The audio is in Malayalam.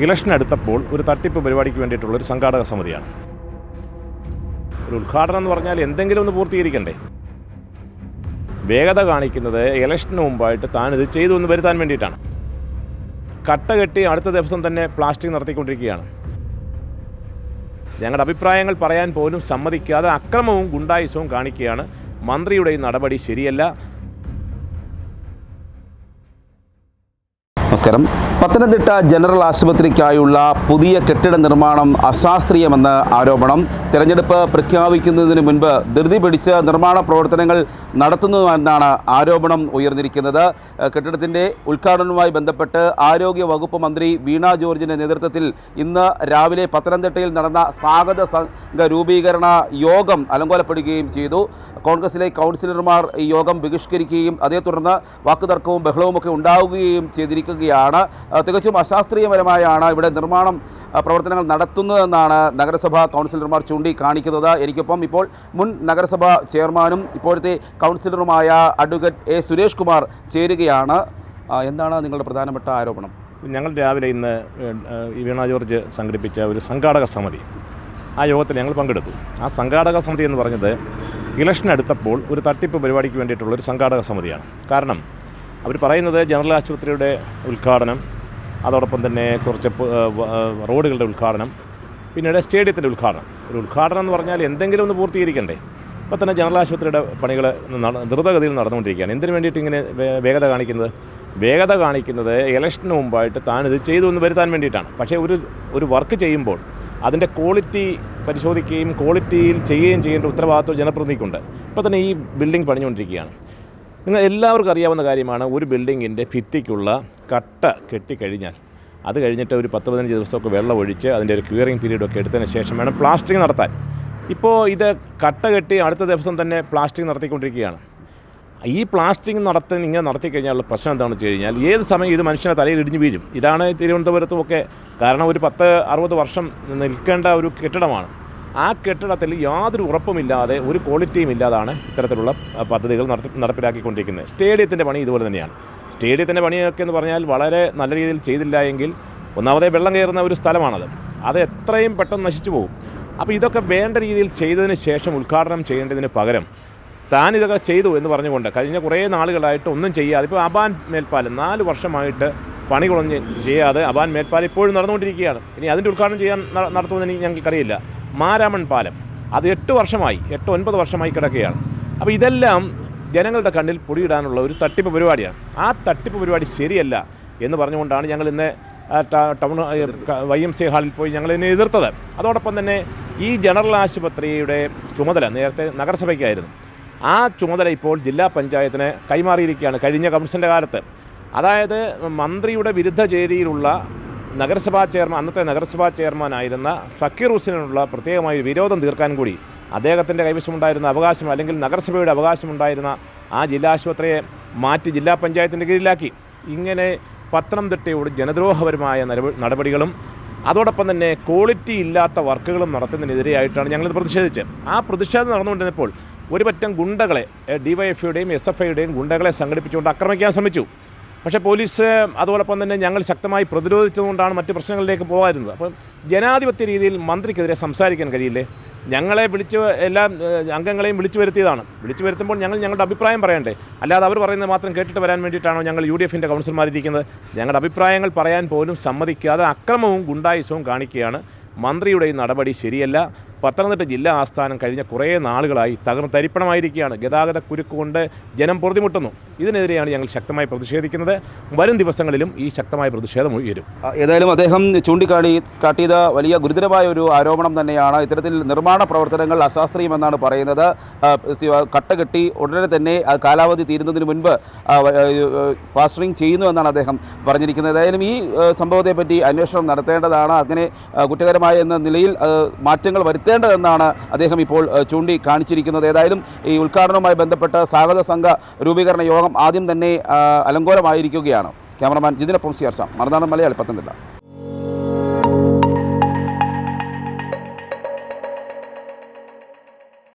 ഇലക്ഷൻ എടുത്തപ്പോൾ ഒരു തട്ടിപ്പ് പരിപാടിക്ക് വേണ്ടിയിട്ടുള്ളൊരു സംഘാടക സമിതിയാണ്. ഒരു ഉദ്ഘാടനം എന്ന് പറഞ്ഞാൽ എന്തെങ്കിലും ഒന്ന് പൂർത്തീകരിക്കണ്ടേ? വേഗത കാണിക്കുന്നത് ഇലക്ഷന് മുമ്പായിട്ട് താനിത് ചെയ്തു എന്ന് വരുത്താൻ വേണ്ടിയിട്ടാണ്. കട്ട കെട്ടി അടുത്ത ദിവസം തന്നെ പ്ലാസ്റ്റിക് നടത്തിക്കൊണ്ടിരിക്കുകയാണ്. ഞങ്ങളുടെ അഭിപ്രായങ്ങൾ പറയാൻ പോലും സമ്മതിക്കാതെ അക്രമവും ഗുണ്ടായുസവും കാണിക്കുകയാണ്. മന്ത്രിയുടെ ഈ നടപടി ശരിയല്ല. നമസ്കാരം. പത്തനംതിട്ട ജനറൽ ആശുപത്രിക്കായുള്ള പുതിയ കെട്ടിട നിർമ്മാണം അശാസ്ത്രീയമെന്ന ആരോപണം. തെരഞ്ഞെടുപ്പ് പ്രഖ്യാപിക്കുന്നതിന് മുൻപ് ധൃതി പിടിച്ച് നിർമ്മാണ പ്രവർത്തനങ്ങൾ നടത്തുന്നുവെന്നാണ് ആരോപണം ഉയർന്നിരിക്കുന്നത്. കെട്ടിടത്തിൻ്റെ ഉദ്ഘാടനവുമായി ബന്ധപ്പെട്ട് ആരോഗ്യ വകുപ്പ് മന്ത്രി വീണ ജോർജിൻ്റെ നേതൃത്വത്തിൽ ഇന്ന് രാവിലെ പത്തനംതിട്ടയിൽ നടന്ന സ്വാഗത സംഘ രൂപീകരണ യോഗം അലങ്കോലപ്പെടുകയും ചെയ്തു. കോൺഗ്രസിലെ കൗൺസിലർമാർ ഈ യോഗം ബഹിഷ്കരിക്കുകയും അതേ തുടർന്ന് വാക്കുതർക്കവും ബഹളവുമൊക്കെ ഉണ്ടാവുകയും ചെയ്തിരിക്കുകയാണ്. തികച്ചും അശാസ്ത്രീയപരമായാണ് ഇവിടെ നിർമ്മാണം പ്രവർത്തനങ്ങൾ നടത്തുന്നതെന്നാണ് നഗരസഭാ കൗൺസിലർമാർ ചൂണ്ടിക്കാണിക്കുന്നത്. എനിക്കൊപ്പം ഇപ്പോൾ മുൻ നഗരസഭാ ചെയർമാനും ഇപ്പോഴത്തെ കൗൺസിലറുമായ അഡ്വക്കേറ്റ് എ സുരേഷ് കുമാർ ചേരുകയാണ്. എന്താണ് നിങ്ങളുടെ പ്രധാനപ്പെട്ട ആരോപണം? ഞങ്ങൾ രാവിലെ ഇന്ന് വീണ ജോർജ് സംഘടിപ്പിച്ച ഒരു സംഘാടക സമിതി, ആ യോഗത്തിൽ ഞങ്ങൾ പങ്കെടുത്തു. ആ സംഘാടക സമിതി എന്ന് പറഞ്ഞത് ഇലക്ഷൻ എടുത്തപ്പോൾ ഒരു തട്ടിപ്പ് പരിപാടിക്ക് വേണ്ടിയിട്ടുള്ളൊരു സംഘാടക സമിതിയാണ്. കാരണം അവർ പറയുന്നത് ജനറൽ ആശുപത്രിയുടെ ഉദ്ഘാടനം, അതോടൊപ്പം തന്നെ കുറച്ച് റോഡുകളുടെ ഉദ്ഘാടനം, പിന്നീട് സ്റ്റേഡിയത്തിൻ്റെ ഉദ്ഘാടനം. ഒരു ഉദ്ഘാടനം എന്ന് പറഞ്ഞാൽ എന്തെങ്കിലും ഒന്ന് പൂർത്തീകരിക്കണ്ടേ? ഇപ്പോൾ തന്നെ ജനറൽ ആശുപത്രിയുടെ പണികൾ ദ്രുതഗതിയിൽ നടന്നുകൊണ്ടിരിക്കുകയാണ്. എന്തിനു വേണ്ടിയിട്ട് ഇങ്ങനെ വേഗത കാണിക്കുന്നത്? വേഗത കാണിക്കുന്നത് ഇലക്ഷന് മുമ്പായിട്ട് താനിത് ചെയ്തു എന്ന് വരുത്താൻ വേണ്ടിയിട്ടാണ്. പക്ഷേ ഒരു വർക്ക് ചെയ്യുമ്പോൾ അതിൻ്റെ ക്വാളിറ്റി പരിശോധിക്കുകയും ക്വാളിറ്റിയിൽ ചെയ്യുകയും ചെയ്യേണ്ട ഉത്തരവാദിത്വം ജനപ്രതിനിധിക്കുണ്ട്. ഇപ്പോൾ തന്നെ ഈ ബിൽഡിംഗ് പണിഞ്ഞുകൊണ്ടിരിക്കുകയാണ്. നിങ്ങൾ എല്ലാവർക്കും അറിയാവുന്ന കാര്യമാണ്, ഒരു ബിൽഡിങ്ങിൻ്റെ ഭിത്തിക്കുള്ള കട്ട കെട്ടിക്കഴിഞ്ഞാൽ അത് കഴിഞ്ഞിട്ട് ഒരു 10-15 ദിവസമൊക്കെ വെള്ളം ഒഴിച്ച് അതിൻ്റെ ഒരു ക്യൂറിങ് പീരീഡൊക്കെ എടുത്തതിന് ശേഷം വേണം പ്ലാസ്റ്ററിങ് നടത്താൻ. ഇപ്പോൾ ഇത് കട്ട കെട്ടി അടുത്ത ദിവസം തന്നെ പ്ലാസ്റ്ററിങ് നടത്തിക്കൊണ്ടിരിക്കുകയാണ്. ഈ പ്ലാസ്റ്റിക് ഇങ്ങനെ നടത്തിക്കഴിഞ്ഞാലുള്ള പ്രശ്നം എന്താണെന്ന് വെച്ച് കഴിഞ്ഞാൽ ഏത് സമയം ഇത് മനുഷ്യനെ തലയിൽ ഇടിഞ്ഞു വീഴും. ഇതാണ് തിരുവനന്തപുരത്തുമൊക്കെ. കാരണം ഒരു 10-60 വർഷം നിൽക്കേണ്ട ഒരു കെട്ടിടമാണ്. ആ കെട്ടിടത്തിൽ യാതൊരു ഉറപ്പുമില്ലാതെ ഒരു ക്വാളിറ്റിയും ഇല്ലാതാണ് ഇത്തരത്തിലുള്ള പദ്ധതികൾ നടപ്പിലാക്കിക്കൊണ്ടിരിക്കുന്നത്. സ്റ്റേഡിയത്തിൻ്റെ പണി ഇതുപോലെ തന്നെയാണ്. സ്റ്റേഡിയത്തിൻ്റെ പണിയൊക്കെ എന്ന് പറഞ്ഞാൽ വളരെ നല്ല രീതിയിൽ ചെയ്തില്ല എങ്കിൽ ഒന്നാമതേ വെള്ളം കയറുന്ന ഒരു സ്ഥലമാണത്. അത് എത്രയും പെട്ടെന്ന് നശിച്ചു പോകും. അപ്പോൾ ഇതൊക്കെ വേണ്ട രീതിയിൽ ചെയ്തതിന് ശേഷം ഉദ്ഘാടനം ചെയ്യേണ്ടതിന് പകരം താൻ ഇതൊക്കെ ചെയ്തു എന്ന് പറഞ്ഞുകൊണ്ട് കഴിഞ്ഞ കുറേ നാളുകളായിട്ട് ഒന്നും ചെയ്യാതെ, ഇപ്പോൾ അബാൻ മേൽപ്പാലം 4 വർഷമായിട്ട് പണികളൊന്നും ചെയ്യാതെ അബാൻ മേൽപ്പാലം ഇപ്പോഴും നടന്നുകൊണ്ടിരിക്കുകയാണ്. ഇനി അതിൻ്റെ ഉദ്ഘാടനം നടത്തുമെന്ന് ഞങ്ങൾക്കറിയില്ല. മാരാമൺ പാലം അത് 8-9 വർഷമായി കിടക്കുകയാണ്. അപ്പോൾ ഇതെല്ലാം ജനങ്ങളുടെ കണ്ണിൽ പൊടിയിടാനുള്ള ഒരു തട്ടിപ്പ് പരിപാടിയാണ്. ആ തട്ടിപ്പ് പരിപാടി ശരിയല്ല എന്ന് പറഞ്ഞുകൊണ്ടാണ് ഞങ്ങൾ ഇന്ന് ടൗൺ YMC ഹാളിൽ പോയി ഞങ്ങൾ ഇതിനെ എതിർത്തത്. അതോടൊപ്പം തന്നെ ഈ ജനറൽ ആശുപത്രിയുടെ ചുമതല നേരത്തെ നഗരസഭയ്ക്കായിരുന്നു. ആ ചുമതല ഇപ്പോൾ ജില്ലാ പഞ്ചായത്തിന് കൈമാറിയിരിക്കുകയാണ് കഴിഞ്ഞ കൗൺസിലിൻ്റെ കാലത്ത്. അതായത് മന്ത്രിയുടെ വിരുദ്ധ ചേരിയിലുള്ള അന്നത്തെ നഗരസഭാ ചെയർമാനായിരുന്ന സക്കീർ ഹുസൈനുള്ള പ്രത്യേകമായ വിരോധം തീർക്കാൻ കൂടി അദ്ദേഹത്തിൻ്റെ കൈവശമുണ്ടായിരുന്ന അവകാശം, അല്ലെങ്കിൽ നഗരസഭയുടെ അവകാശമുണ്ടായിരുന്ന ആ ജില്ലാ ആശുപത്രിയെ മാറ്റി ജില്ലാ പഞ്ചായത്തിൻ്റെ കീഴിലാക്കി. ഇങ്ങനെ പത്തനംതിട്ടയോട് ജനദ്രോഹപരമായ നടപടികളും അതോടൊപ്പം തന്നെ ക്വാളിറ്റി ഇല്ലാത്ത വർക്കുകളും നടത്തുന്നതിനെതിരെയായിട്ടാണ് ഞങ്ങളിത് പ്രതിഷേധിച്ചത്. ആ പ്രതിഷേധം നടന്നുകൊണ്ടിരുന്നപ്പോൾ ഒരു പറ്റം ഗുണ്ടകളെ, DYFIയുടെയും SFIയുടെയും ഗുണ്ടകളെ സംഘടിപ്പിച്ചുകൊണ്ട് ആക്രമിക്കാൻ ശ്രമിച്ചു. പക്ഷേ പോലീസ് അതോടൊപ്പം തന്നെ ഞങ്ങൾ ശക്തമായി പ്രതിരോധിച്ചതുകൊണ്ടാണ് മറ്റ് പ്രശ്നങ്ങളിലേക്ക് പോകാറുന്നത്. അപ്പം ജനാധിപത്യ രീതിയിൽ മന്ത്രിക്കെതിരെ സംസാരിക്കാൻ കഴിയില്ലേ? ഞങ്ങളെ എല്ലാ അംഗങ്ങളെയും വിളിച്ചു വരുത്തിയതാണ്. വിളിച്ചു വരുത്തുമ്പോൾ ഞങ്ങളുടെ അഭിപ്രായം പറയണ്ടേ? അല്ലാതെ അവർ പറയുന്നത് മാത്രം കേട്ടിട്ട് വരാൻ വേണ്ടിയിട്ടാണോ ഞങ്ങൾ UDFൻ്റെ കൗൺസിലർമാരിരിക്കുന്നത്? ഞങ്ങളുടെ അഭിപ്രായങ്ങൾ പറയാൻ പോലും സമ്മതിക്കാതെ അക്രമവും ഗുണ്ടായുസവും കാണിക്കുകയാണ്. മന്ത്രിയുടെ ഈ നടപടി ശരിയല്ല. പത്തനംതിട്ട ജില്ലാ ആസ്ഥാനം കഴിഞ്ഞ കുറേ നാളുകളായി തരിപ്പണമായിരിക്കുകയാണ്. ഗതാഗത കുരുക്ക് കൊണ്ട് ജനം പൊറുതിമുട്ടുന്നു. ഇതിനെതിരെയാണ് ഞങ്ങൾ ശക്തമായി പ്രതിഷേധിക്കുന്നത്. വരും ദിവസങ്ങളിലും ഈ ശക്തമായ പ്രതിഷേധം ഉയരും. ഏതായാലും അദ്ദേഹം ചൂണ്ടിക്കാട്ടിയത് വലിയ ഗുരുതരമായ ഒരു ആരോപണം തന്നെയാണ്. ഇത്തരത്തിൽ നിർമ്മാണ പ്രവർത്തനങ്ങൾ അശാസ്ത്രീയമെന്നാണ് പറയുന്നത്. കട്ട കെട്ടി ഉടനെ തന്നെ കാലാവധി തീരുന്നതിന് മുൻപ് പ്ലാസ്റ്ററിങ് ചെയ്യുന്നുവെന്നാണ് അദ്ദേഹം പറഞ്ഞിരിക്കുന്നത്. ഏതായാലും ഈ സംഭവത്തെപ്പറ്റി അന്വേഷണം നടത്തേണ്ടതാണ്. അങ്ങനെ കുറ്റകരമായ എന്ന നിലയിൽ മാറ്റങ്ങൾ വരുത്തേണ്ടതെന്നാണ് അദ്ദേഹം ഇപ്പോൾ ചൂണ്ടിക്കാണിച്ചിരിക്കുന്നത്. ഏതായാലും ഈ ഉദ്ഘാടനവുമായി ബന്ധപ്പെട്ട് സ്വാഗത സംഘ രൂപീകരണ യോഗം ആദ്യം തന്നെ അലങ്കോലമായിരിക്കുകയാണ്. Cameraman ജിതിനൊപ്പം CR Shyam, Marunadan Malayali, Pathanamthitta.